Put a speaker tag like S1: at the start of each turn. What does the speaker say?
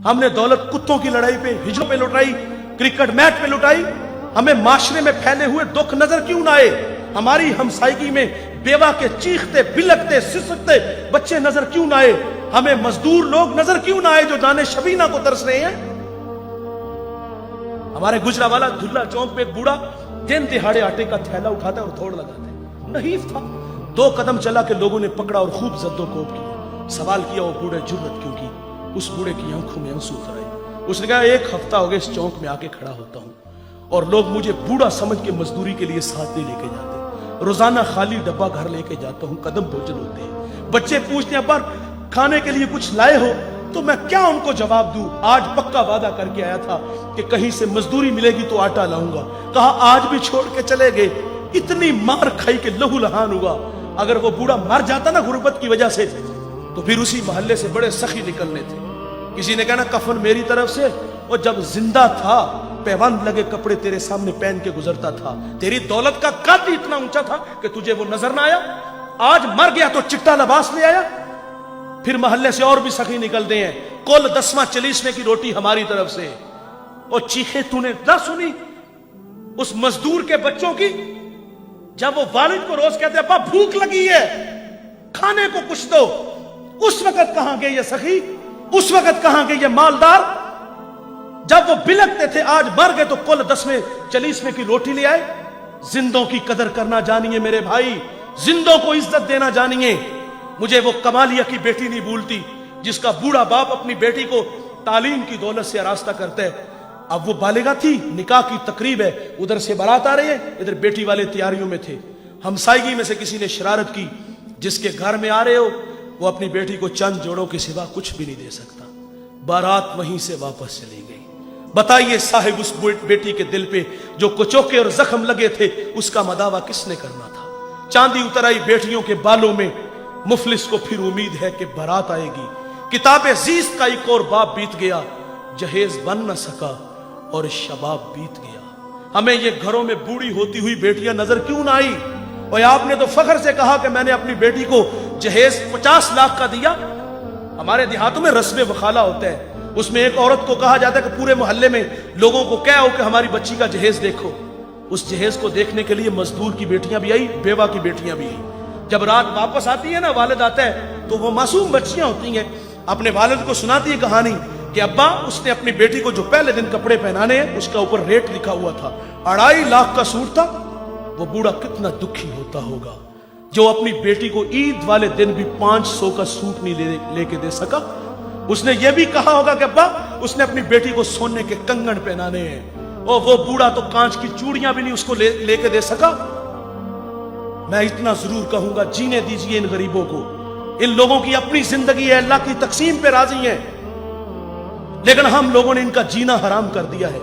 S1: हमने दौलत कुत्तों की लड़ाई पे, हिजड़ों पे लुटाई, क्रिकेट मैच पे लुटाई। हमें माशरे में फैले हुए दुख नजर क्यों ना आए? हमारी हमसायगी में बेवा के चीखते बिलकते सिसकते बच्चे नजर क्यों ना आए? हमें मजदूर लोग नजर क्यों ना आए जो दाने शबीना को तरस रहे हैं? हमारे गुजरावाला धुल्ला चौक पे एक बूढ़ा दिन दिहाड़े आटे का थैला उठाता और दौड़ लगाता, नहीफ था। 2 कदम चला के लोगों ने पकड़ा और खूब जद्दोकोब किया। सवाल किया वो बूढ़े जुर्रत क्यों की? उस बूढ़े की आंखों में आंसू उतर आए। उसने कहा 1 हफ्ता हो गया इस चौक में आके खड़ा होता हूं और लोग मुझे बूढ़ा समझ के मजदूरी के लिए साथ नहीं लेके जाते। रोजाना खाली डब्बा घर लेके जाता हूं, कदम भोजन होते हैं। बच्चे पूछते हैं पर खाने के लिए कुछ लाए हो? तो मैं क्या उनको जवाब दूं? आज पक्का वादा करके आया था कि कहीं से मजदूरी मिलेगी तो आटा लाऊंगा। कहा आज भी छोड़ के चले गए। इतनी मार खाई के लहू लहान हुआ। अगर वो बूढ़ा मर जाता ना गुर्बत की वजह से, तो फिर उसी मोहल्ले से बड़े सखी निकलने थे। किसी ने कहना कफन मेरी तरफ से, और जब जिंदा था पैबंद लगे कपड़े तेरे सामने पहन के गुजरता था। तेरी दौलत का कद इतना ऊंचा था कि तुझे वो नजर ना आया। आज मर गया तो चिट्टा लिबास ले आया। फिर मोहल्ले से और भी सखी निकलते हैं, कुल 10वां 40वें की रोटी हमारी तरफ से। और चीखे तूने ना सुनी उस मजदूर के बच्चों की, जब वो वालिद को रोज कहते अब्बा भूख लगी है, खाने को कुछ दो। उस वक्त कहां गए ये सखी? उस वक्त कहां गए ये मालदार? जब वो बिलकते थे आज मर गए तो कुल 10वें 40वें की रोटी ले आए। जिंदों की कदर करना जानिए मेरे भाई, जिंदों को इज्जत देना जानिए। मुझे वो कमालिया की बेटी नहीं भूलती जिसका बूढ़ा बाप अपनी बेटी को तालीम की दौलत से आरास्ता करता है। अब वो बालिगा थी, निकाह की तकरीब है, उधर से बारात आ रही है, इधर बेटी वाले तैयारियों में थे। हमसायगी में से किसी ने शरारत की, जिसके घर में आ रहे हो वो अपनी बेटी को चंद जोड़ों के सिवा कुछ भी नहीं दे सकता। बारात वहीं से वापस चली गई। बताइए साहिब उस बेटी के दिल पे जो कुचोके और जख्म लगे थे उसका मदावा किसने करना था? चांदी उतर आई बेटियों के बालों में। मुफलिस को फिर उम्मीद है कि बारात आएगी। किताब अजीज का एक और बाप बीत गया, जहेज बन न सका और शबाब बीत गया। हमें ये घरों में बूढ़ी होती हुई बेटियां नजर क्यों ना आई? और आपने तो फख्र से कहा कि मैंने अपनी बेटी को जहेज 50 लाख का दिया। हमारे देहातों में रस्म वखाला होता है, उसमें एक औरत को कहा जाता है कि पूरे मोहल्ले में लोगों को क्या हो कि हमारी बच्ची का जहेज देखो। उस जहेज को देखने के लिए मजदूर की बेटियां भी आई, बेवा की बेटियां भी आई। जब रात वापस आती है ना, वालिद आता है, तो वो मासूम बच्चियां होती हैं, अपने वालिद को सुनाती है कहानी कि अब्बा उसने अपनी बेटी को जो पहले दिन कपड़े पहनाने हैं उसका ऊपर रेट लिखा हुआ था, 2.5 लाख का सूट था। वो बूढ़ा कितना दुखी होता होगा जो अपनी बेटी को ईद वाले दिन भी 500 का सूट नहीं लेके दे सका। उसने ये भी कहा होगा कि अब्बा उसने अपनी बेटी को सोने के कंगन पहनाने हैं, और वो बूढ़ा तो कांच की चूड़ियां भी नहीं उसको लेके दे सका। मैं इतना जरूर कहूंगा, जीने दीजिए इन गरीबों को। इन लोगों की अपनी जिंदगी है, अल्लाह की तकसीम पे राजी है, लेकिन हम लोगों ने इनका जीना हराम कर दिया है।